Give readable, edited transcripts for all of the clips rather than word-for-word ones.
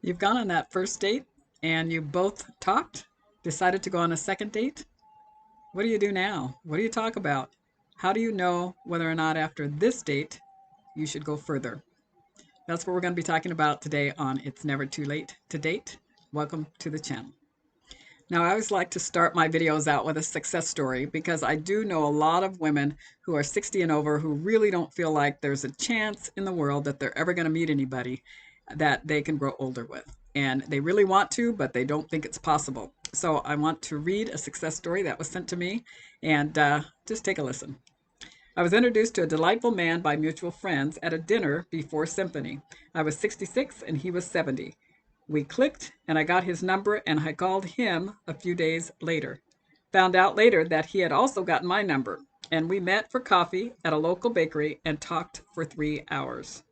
You've gone on that first date and you both talked, decided to go on a second date. What do you do now? What do you talk about? How do you know whether or not after this date you should go further? That's what we're going to be talking about today on It's Never Too Late to Date. Welcome to the channel. Now, I always like to start my videos out with a success story because I do know a lot of women who are 60 and over who really don't feel like there's a chance in the world that they're ever going to meet anybody that they can grow older with. And they really want to, but they don't think it's possible. So I want to read a success story that was sent to me and just take a listen. I was introduced to a delightful man by mutual friends at a dinner before symphony. I was 66 and he was 70. We clicked, and I got his number, and I called him a few days later. Found out later that he had also gotten my number, and we met for coffee at a local bakery and talked for 3 hours.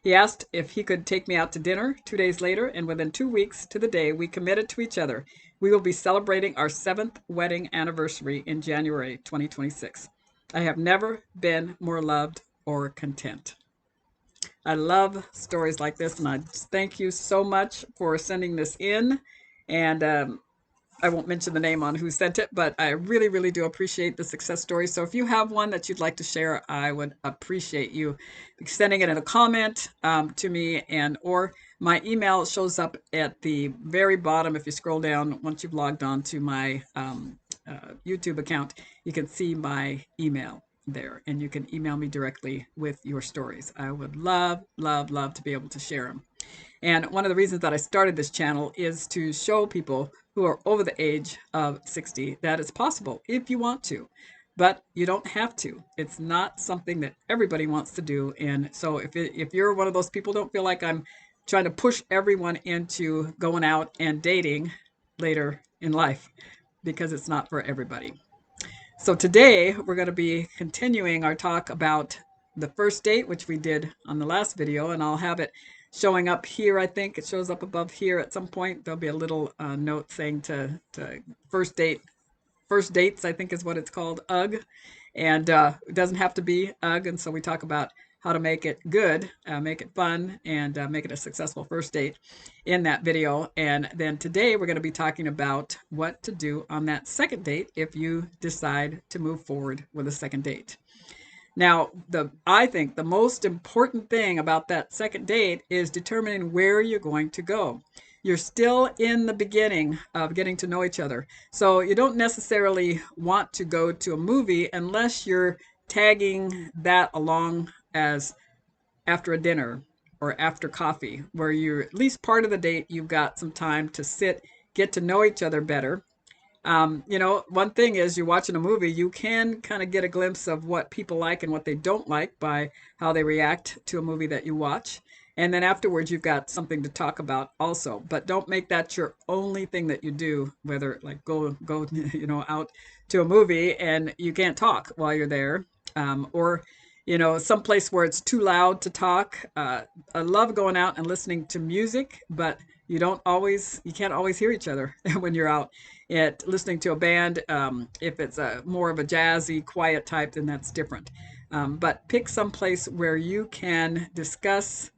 He asked if he could take me out to dinner 2 days later, and within 2 weeks to the day, we committed to each other. We will be celebrating our seventh wedding anniversary in January 2026. I have never been more loved or content. I love stories like this, and I thank you so much for sending this in. And I won't mention the name on who sent it, but I really, really do appreciate the success story. So if you have one that you'd like to share, I would appreciate you sending it in a comment to me, and or my email shows up at the very bottom. If you scroll down, once you've logged on to my YouTube account, you can see my email there, and you can email me directly with your stories. I would love, love, love to be able to share them. And one of the reasons that I started this channel is to show people who are over the age of 60 that it's possible if you want to, but you don't have to. It's not something that everybody wants to do. And so if you're one of those people, don't feel like I'm trying to push everyone into going out and dating later in life, because it's not for everybody. So today we're going to be continuing our talk about the first date, which we did on the last video, and I'll have it showing up here. I think it shows up above here at some point. There'll be a little note saying to first date, first dates, I think is what it's called, UG. And it doesn't have to be UG. And so we talk about how to make it good, make it fun, and make it a successful first date in that video. And then today we're going to be talking about what to do on that second date if you decide to move forward with a second date. Now, I think the most important thing about that second date is determining where you're going to go. You're still in the beginning of getting to know each other. So you don't necessarily want to go to a movie unless you're tagging that along as after a dinner or after coffee, where you're at least part of the date, you've got some time to sit, get to know each other better. One thing is you're watching a movie, you can kind of get a glimpse of what people like and what they don't like by how they react to a movie that you watch. And then afterwards, you've got something to talk about also. But don't make that your only thing that you do, whether like go, out to a movie and you can't talk while you're there, or someplace where it's too loud to talk. I love going out and listening to music, but you can't always hear each other when you're out at listening to a band. If it's a more of a jazzy, quiet type, then that's different. But pick some place where you can discuss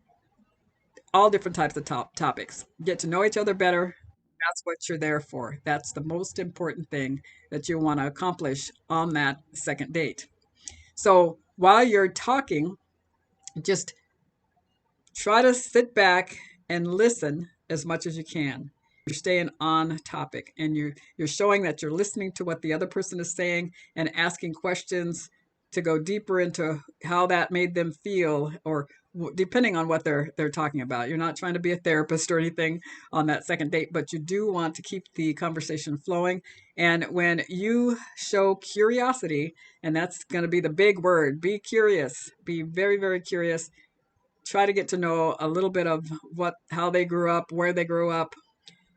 all different types of topics. Get to know each other better. That's what you're there for. That's the most important thing that you want to accomplish on that second date. So while you're talking, just try to sit back and listen as much as you can. You're staying on topic, and you're showing that you're listening to what the other person is saying and asking questions to go deeper into how that made them feel, or depending on what they're talking about. You're not trying to be a therapist or anything on that second date, but you do want to keep the conversation flowing. And when you show curiosity, and that's going to be the big word, be curious, be very, very curious. Try to get to know a little bit of how they grew up, where they grew up,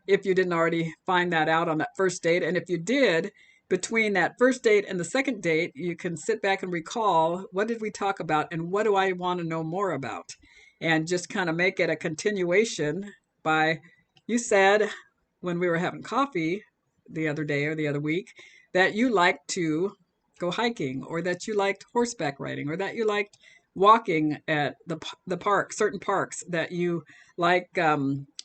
if you didn't already find that out on that first date. And if you did, between that first date and the second date, you can sit back and recall, what did we talk about and what do I want to know more about? And just kind of make it a continuation by, you said when we were having coffee the other day or the other week that you liked to go hiking, or that you liked horseback riding, or that you liked walking at the park, certain parks, that you like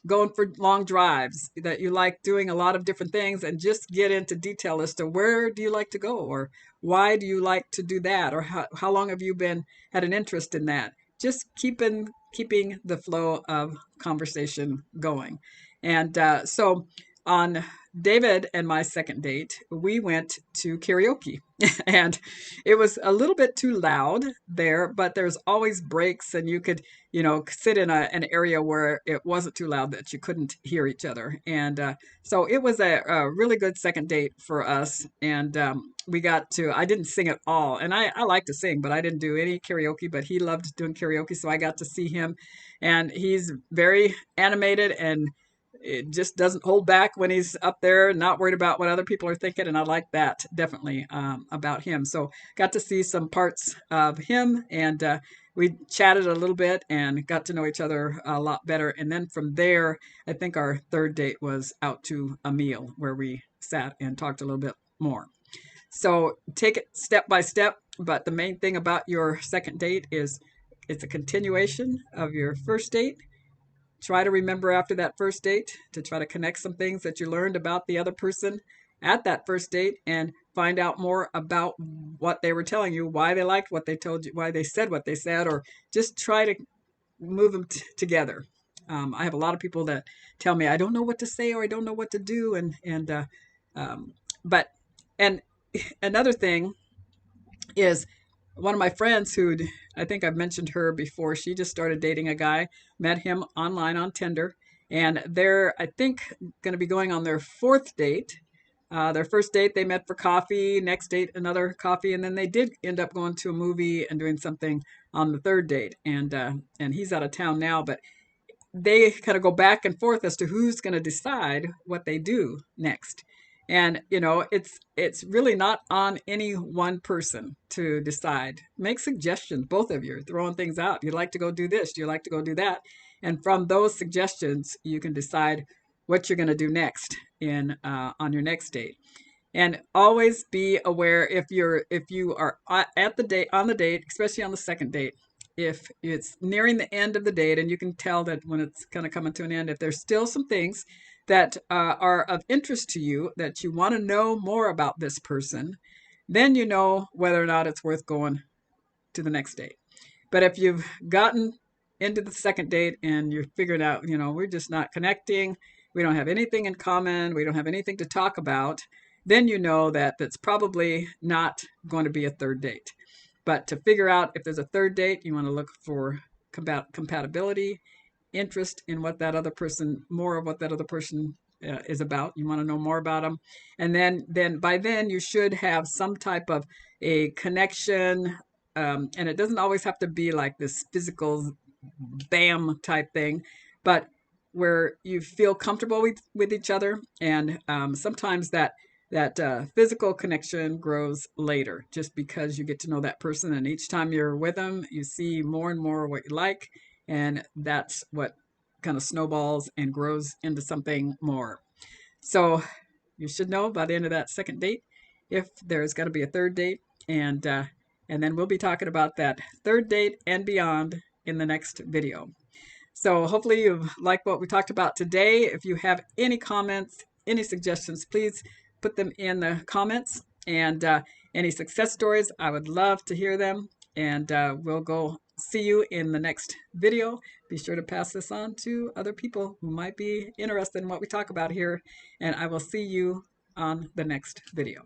going for long drives, that you like doing a lot of different things, and just get into detail as to where do you like to go, or why do you like to do that, or how long have you been had an interest in that. Just keeping the flow of conversation going. And so on David and my second date, we went to karaoke. And it was a little bit too loud there, but there's always breaks, and you could, sit in an area where it wasn't too loud that you couldn't hear each other. And so it was a really good second date for us. And we got to, I didn't sing at all. And I like to sing, but I didn't do any karaoke, but he loved doing karaoke. So I got to see him, and he's very animated, and it just doesn't hold back when he's up there, not worried about what other people are thinking. And I like that definitely about him. So got to see some parts of him, and we chatted a little bit and got to know each other a lot better. And then from there, I think our third date was out to a meal where we sat and talked a little bit more. So take it step by step. But the main thing about your second date is it's a continuation of your first date. Try to remember after that first date to try to connect some things that you learned about the other person at that first date, and find out more about what they were telling you, why they liked what they told you, why they said what they said, or just try to move them together. I have a lot of people that tell me I don't know what to say, or I don't know what to do, but another thing is, one of my friends who, I think I've mentioned her before, she just started dating a guy, met him online on Tinder, and they're, I think, going to be going on their fourth date. Their first date, they met for coffee. Next date, another coffee, and then they did end up going to a movie and doing something on the third date. And he's out of town now, but they kind of go back and forth as to who's going to decide what they do next. And it's really not on any one person to decide. Make suggestions. Both of you are throwing things out. You'd like to go do this. You like to go do that. And from those suggestions, you can decide what you're going to do next in on your next date. And always be aware, if you are at the date, on the date, especially on the second date, if it's nearing the end of the date, and you can tell that when it's kind of coming to an end, if there's still some things that are of interest to you, that you want to know more about this person, then you know whether or not it's worth going to the next date. But if you've gotten into the second date and you're figuring out, we're just not connecting, we don't have anything in common, we don't have anything to talk about, then you know that that's probably not going to be a third date. But to figure out if there's a third date, you want to look for compatibility, interest in what that other person, more of what that other person is about. You want to know more about them. And then by then you should have some type of a connection. And it doesn't always have to be like this physical bam type thing, but where you feel comfortable with each other. And sometimes that physical connection grows later, just because you get to know that person, and each time you're with them, you see more and more what you like, and that's what kind of snowballs and grows into something more. So you should know by the end of that second date if there's going to be a third date, and then we'll be talking about that third date and beyond in the next video. So hopefully you've liked what we talked about today. If you have any comments, any suggestions, please put them in the comments, and any success stories, I would love to hear them. And we'll go see you in the next video. Be sure to pass this on to other people who might be interested in what we talk about here, and I will see you on the next video.